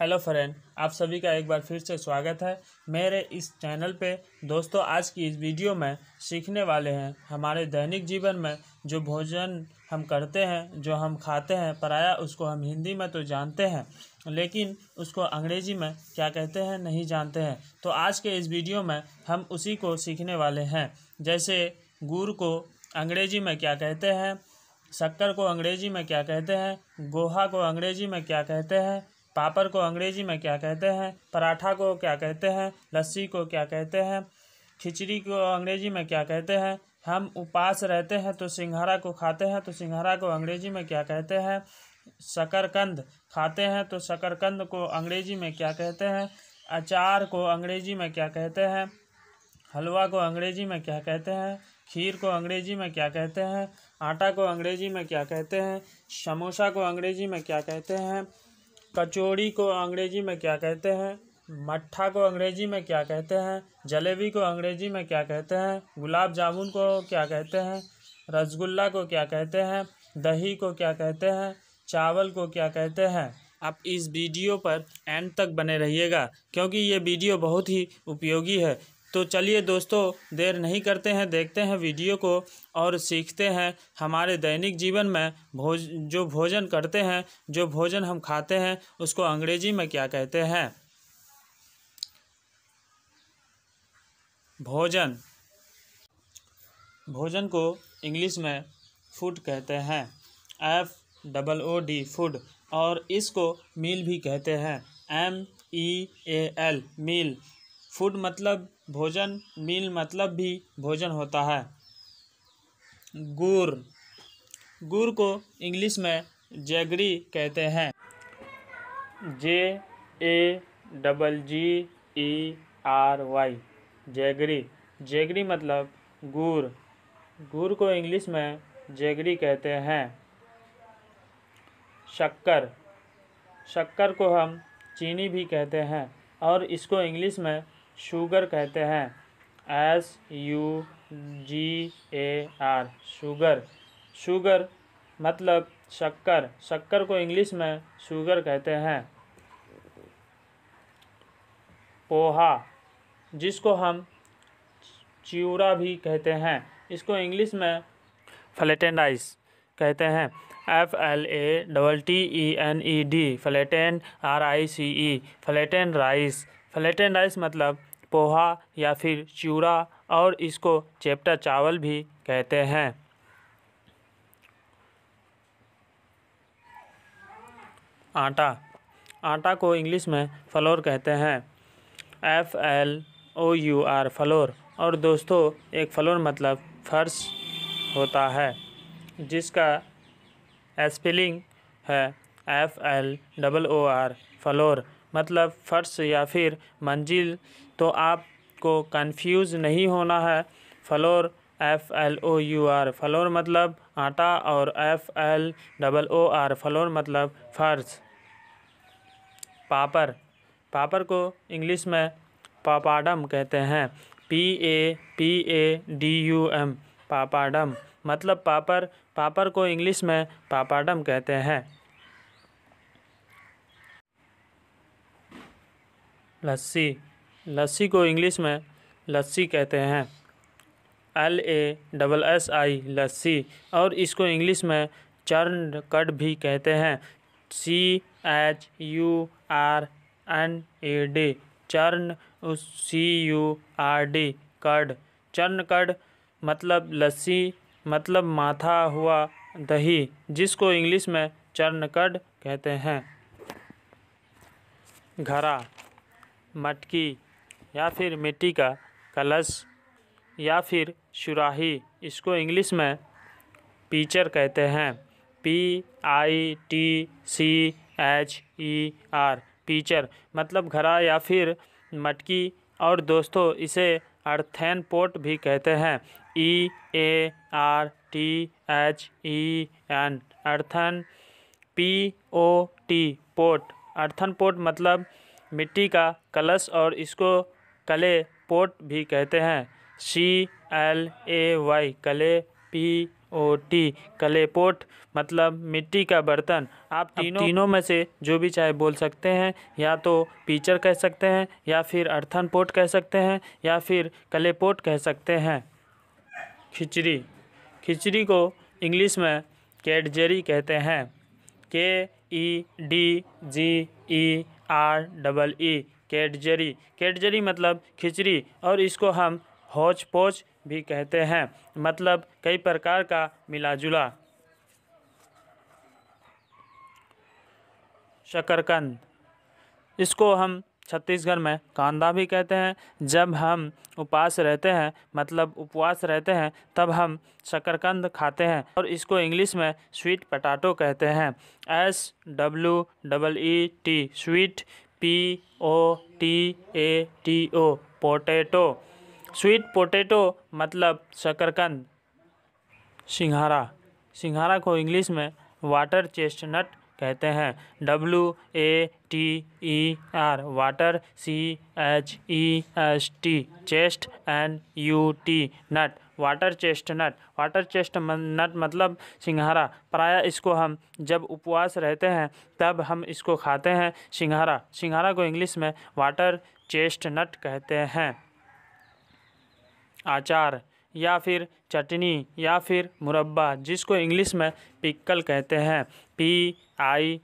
Hello friend, आप सभी का एक बार फिर से स्वागत है मेरे इस चैनल पे। दोस्तों, आज की इस वीडियो में सीखने वाले हैं हमारे दैनिक जीवन में जो भोजन हम करते हैं, जो हम खाते हैं, पराया उसको हम हिंदी में तो जानते हैं लेकिन उसको अंग्रेजी में क्या कहते हैं नहीं जानते हैं। तो आज के इस वीडियो में हम उसी को सीखने वाले हैं। जैसे गुड़ को अंग्रेजी में क्या कहते हैं, शक्कर को अंग्रेजी में क्या कहते हैं, गोहा को अंग्रेजी में क्या कहते हैं, पापड़ को अंग्रेजी में क्या कहते हैं, पराठा को क्या कहते हैं, लस्सी को क्या कहते हैं, खिचड़ी को अंग्रेजी में क्या कहते हैं, हम उपवास रहते हैं तो सिंघाड़ा को खाते हैं तो सिंघाड़ा को अंग्रेजी में क्या कहते हैं, शकरकंद खाते हैं तो शकरकंद को अंग्रेजी में क्या कहते हैं, अचार को अंग्रेजी में क्या कहते हैं, हलवा को अंग्रेजी में क्या कहते हैं, खीर को अंग्रेजी में क्या कहते हैं, आटा को अंग्रेजी में क्या कहते हैं, समोसा को अंग्रेजी में क्या कहते हैं, कचौड़ी को अंग्रेजी में क्या कहते हैं, मट्ठा को अंग्रेजी में क्या कहते हैं, जलेबी को अंग्रेजी में क्या कहते हैं, गुलाब जामुन को क्या कहते हैं, रसगुल्ला को क्या कहते हैं, दही को क्या कहते हैं, चावल को क्या कहते हैं। आप इस वीडियो पर एंड तक बने रहिएगा क्योंकि ये वीडियो बहुत ही उपयोगी है। तो चलिए दोस्तों, देर नहीं करते हैं, देखते हैं वीडियो को और सीखते हैं हमारे दैनिक जीवन में जो भोजन करते हैं, जो भोजन हम खाते हैं उसको अंग्रेजी में क्या कहते हैं। भोजन को इंग्लिश में फूड कहते हैं, FOOD फूड, और इसको मील भी कहते हैं, MEAL मील। फूड मतलब भोजन, मील मतलब भी भोजन होता है। गुड़ को इंग्लिश में जैगरी कहते हैं, JAGGERY जैगरी मतलब गुड़ को इंग्लिश में जैगरी कहते हैं। शक्कर को हम चीनी भी कहते हैं और इसको इंग्लिश में शुगर कहते हैं, SUGAR शुगर मतलब शक्कर को इंग्लिश में शुगर कहते हैं। पोहा, जिसको हम चिवड़ा भी कहते हैं, इसको इंग्लिश में फ्लैटेंड राइस कहते हैं, FLATTENED flattened RICE flattened rice मतलब पोहा या फिर चिवड़ा, और इसको चेप्टा चावल भी कहते हैं। आटा को इंग्लिश में फ्लोर कहते हैं, FLOUR फ्लोर। और दोस्तों, एक फ्लोर मतलब फर्श होता है जिसका स्पेलिंग है FLOOR फ्लोर मतलब फर्श या फिर मंजिल। तो आपको कंफ्यूज नहीं होना है। फ्लोर FLOUR फ्लोर मतलब आटा और FLOOR फ्लोर मतलब फर्श। पापड़ को इंग्लिश में पापाडम कहते हैं, PAPADUM पापाडम मतलब पापड़ को इंग्लिश में पापाडम कहते हैं। लस्सी को इंग्लिश में लस्सी कहते हैं, LASSI लस्सी, और इसको इंग्लिश में चर्न कर्ड भी कहते हैं, CHURNED churn CURD curd. Churn curd मतलब लस्सी मतलब माथा हुआ दही, जिसको इंग्लिश में चर्न कर्ड कहते हैं। घड़ा, मटकी या फिर मिट्टी का कलश या फिर सुराही, इसको इंग्लिश में पीचर कहते हैं, PITCHER पीचर मतलब घड़ा या फिर मटकी। और दोस्तों, इसे अर्थेन पोट भी कहते हैं, EARTHEN earthen POT pot. Earthen pot मतलब मिट्टी का कलश और इसको कले पोट भी कहते हैं, CLAY कले P-O-T कलेपोट मतलब मिट्टी का बर्तन। आप तीनों में से जो भी चाहे बोल सकते हैं, या तो पीचर कह सकते हैं, या फिर अर्थन पोट कह सकते हैं, या फिर कलेपोट कह सकते हैं। खिचड़ी। खिचड़ी को इंग्लिश में कैडजरी कहते हैं। KEDGEREE कैडजरी। कैडजरी मतलब खिचड़ी, और इसको हम हौच पौच भी कहते हैं, मतलब कई प्रकार का मिला-जुला। शकरकंद, इसको हम छत्तीसगढ़ में कांदा भी कहते हैं। जब हम उपवास रहते हैं, मतलब उपवास रहते हैं, तब हम शकरकंद खाते हैं, और इसको इंग्लिश में स्वीट पोटैटो कहते हैं। SWEET sweet, POTATO potato. Sweet potato मतलब शकरकंद। सिंघाड़ा। सिंघाड़ा को इंग्लिश में वाटर चेस्टनट कहते हैं। WATER water, CHEST chest, NUT नट वाटर चेस्टनट। वाटर चेस्टनट मतलब सिंघाड़ा। प्रायः इसको हम जब उपवास रहते हैं तब हम इसको खाते हैं। सिंघाड़ा। सिंघाड़ा को इंग्लिश में वाटर चेस्टनट कहते हैं। अचार या फिर चटनी या फिर मुरब्बा, जिसको इंग्लिश में पिक्कल कहते हैं। PICKLE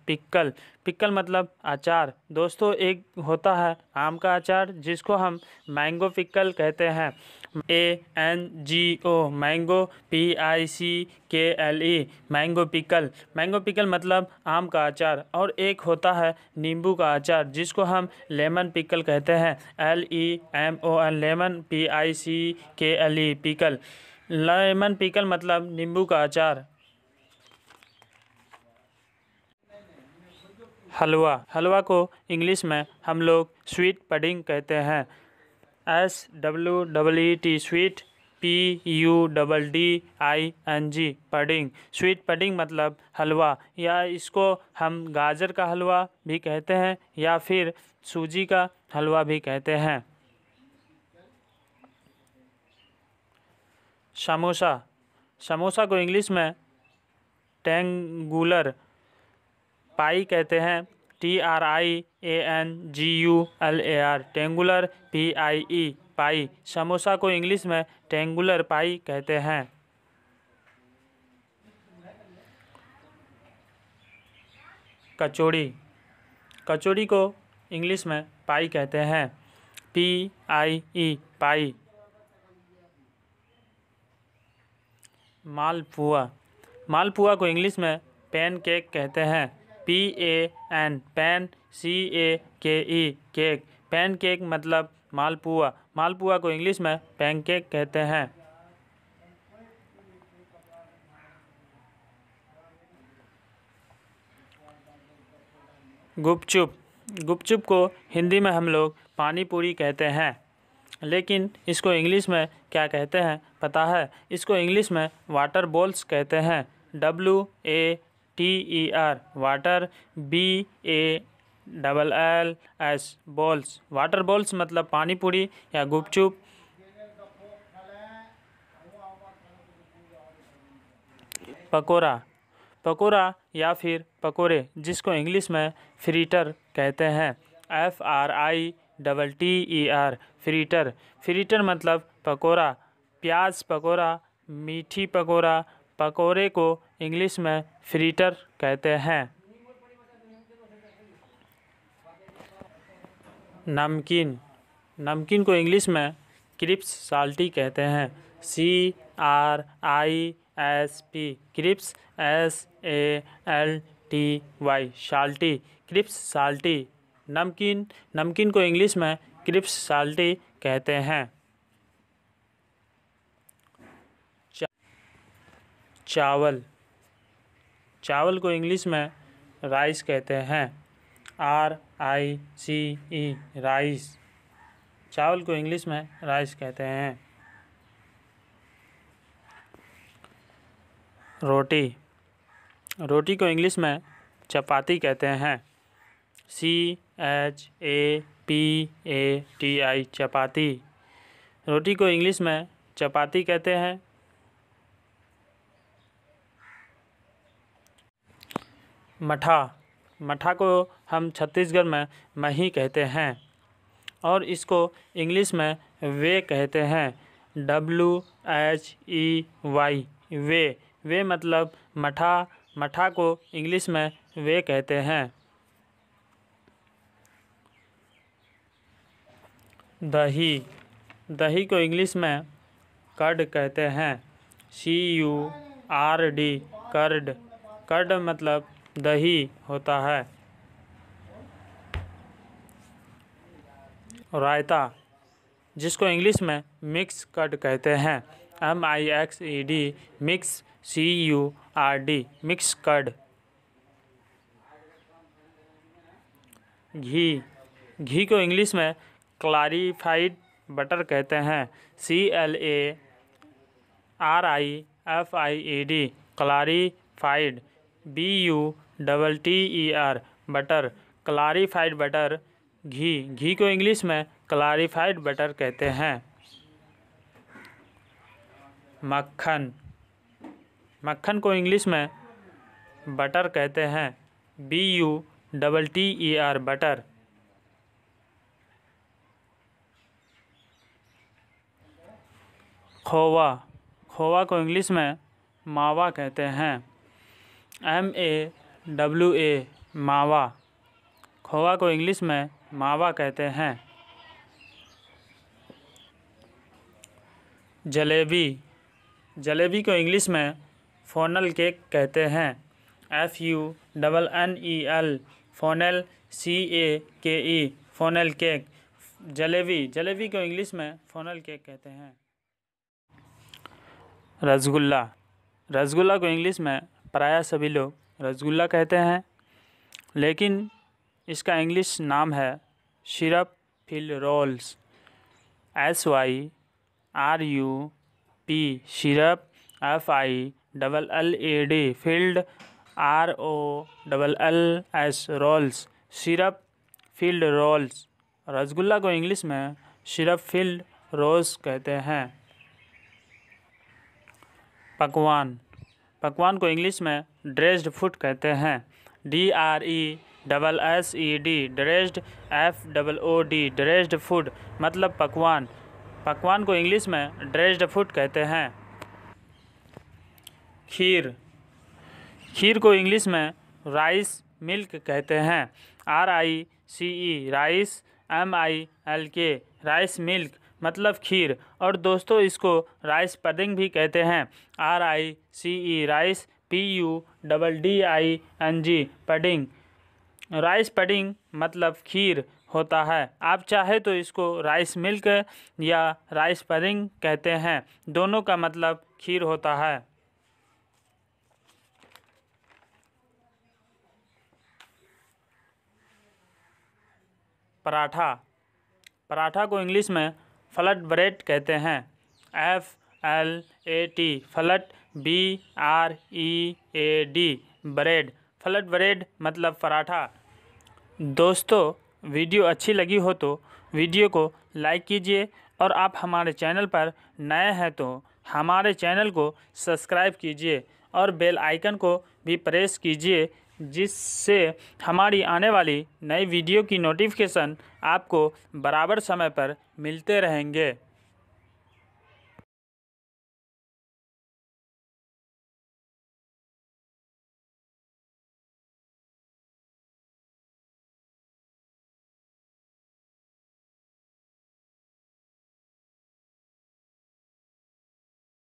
pickle. पिक्कल मतलब अचार। दोस्तों, एक होता है आम का अचार, जिसको हम मैंगो पिक्कल कहते हैं। MANGO mango, PICKLE mango pickle. Mango pickle मतलब आम का अचार। और एक होता है नींबू का अचार, जिसको हम लेमन पिक्कल कहते हैं। LEMON lemon, PICKLE pickle. Lemon pickle मतलब नींबू का अचार। हलवा। हलवा को इंग्लिश में हम लोग स्वीट पडिंग कहते हैं। SWEET sweet, PUDDING pudding. Sweet pudding मतलब हलवा, या इसको हम गाजर का हलवा भी कहते हैं, या फिर सूजी का हलवा भी कहते हैं। समोसा। समोसा को इंग्लिश में ट्रायंगुलर पाई कहते हैं। TRIANGULAR ट्रायंगुलर, PIE पाई। समोसा को इंग्लिश में ट्रायंगुलर पाई कहते हैं। कचौड़ी। कचौड़ी को इंग्लिश में पाई कहते हैं। PIE पाई। मालपुआ। मालपुआ को इंग्लिश में पैन केक कहते हैं। PAN pan, CAKE cake. Pan cake मतलब मालपुआ। मालपुआ को इंग्लिश में पैनकेक कहते हैं। गुपचुप। गुपचुप को हिंदी में हम लोग पानी पूरी कहते हैं, लेकिन इसको इंग्लिश में क्या कहते हैं पता है? इसको इंग्लिश में वाटर बॉल्स कहते हैं। WATER water, BALLS balls. Water balls मतलब पानी पूरी या गुपचुप। पकोड़ा। पकोड़ा या फिर पकोड़े, जिसको इंग्लिश में फ्रीटर कहते हैं। FRITTER freighter. फ्रीटर मतलब पकोड़ा। प्याज पकोड़ा, मीठी पकोड़ा। पकोड़े को इंग्लिश में फ्रीटर कहते हैं। नमकीन। नमकीन को इंग्लिश में क्रिप्स साल्टी कहते हैं। CRISP crisps, SALTY salty. Crisps salty. नमकीन। नमकीन को इंग्लिश में क्रिप्स साल्टी कहते हैं। चावल। चावल को इंग्लिश में राइस कहते हैं। RICE rice. चावल को इंग्लिश में राइस कहते हैं। रोटी। रोटी को इंग्लिश में चपाती कहते हैं। CHAPATI चपाती। रोटी को इंग्लिश में चपाती कहते हैं। मठा, मठा को हम छत्तीसगढ़ में मही कहते हैं और इसको इंग्लिश में वे कहते हैं। WHEY, वे मतलब मठा, मठा को इंग्लिश में वे कहते हैं। दही, दही को इंग्लिश में कर्ड कहते हैं। CURD, कर्ड, कर्ड मतलब दही होता है। रायता, जिसको इंग्लिश में मिक्स कर्ड कहते हैं। MIXED, mix, CURD, mix curd. घी, घी को इंग्लिश में क्लैरिफाइड बटर कहते हैं। CLARIFIED, clarified, BUTTER, butter, clarified butter. घी, घी को इंग्लिश में क्लैरिफाइड बटर कहते हैं। मक्खन, मक्खन को इंग्लिश में बटर कहते हैं। BUTTER, butter. खोवा, खोवा को इंग्लिश में मावा कहते हैं। MAWA, मावा, खोवा को इंग्लिश में मावा कहते हैं। जलेबी, जलेबी को इंग्लिश में फ़ोनल केक कहते हैं। FUNNEL, funnel, CAKE, funnel cake. Jalebi, jalebi को इंग्लिश में फ़ोनल केक कहते हैं। रसगुल्ला, रसगुल्ला को इंग्लिश में प्रायः सभी लोग रसगुल्ला कहते हैं, लेकिन इसका इंग्लिश नाम है syrup filled rolls. SYRUP, syrup. FILLED, filled, ROLLS, rolls, syrup filled rolls. Rasgulla को इंग्लिश में सिरप फील्ड रोल्स कहते हैं। पकवान, पकवान को इंग्लिश में ड्रेस्ड फूड कहते हैं। DRESSED, dressed, FOOD, dressed food मतलब पकवान। पकवान को इंग्लिश में ड्रेस्ड फूड कहते हैं। खीर, खीर को इंग्लिश में राइस मिल्क कहते हैं। RICE, rice, MILK, rice milk मतलब खीर। और दोस्तों इसको राइस पडिंग भी कहते हैं। RICE, rice, PUDDING, pudding. Rice pudding मतलब खीर होता है। आप चाहे तो इसको राइस मिल्क या राइस पडिंग कहते हैं, दोनों का मतलब खीर होता है। पराठा, पराठा को इंग्लिश में फ्लैट ब्रेड कहते हैं। FLAT, flat, BREAD, bread, flat bread मतलब पराठा। दोस्तों वीडियो अच्छी लगी हो तो वीडियो को लाइक कीजिए और आप हमारे चैनल पर नए हैं तो हमारे चैनल को सब्सक्राइब कीजिए और बेल आइकन को भी प्रेस कीजिए, जिससे हमारी आने वाली नई वीडियो की नोटिफिकेशन आपको बराबर समय पर मिलते रहेंगे।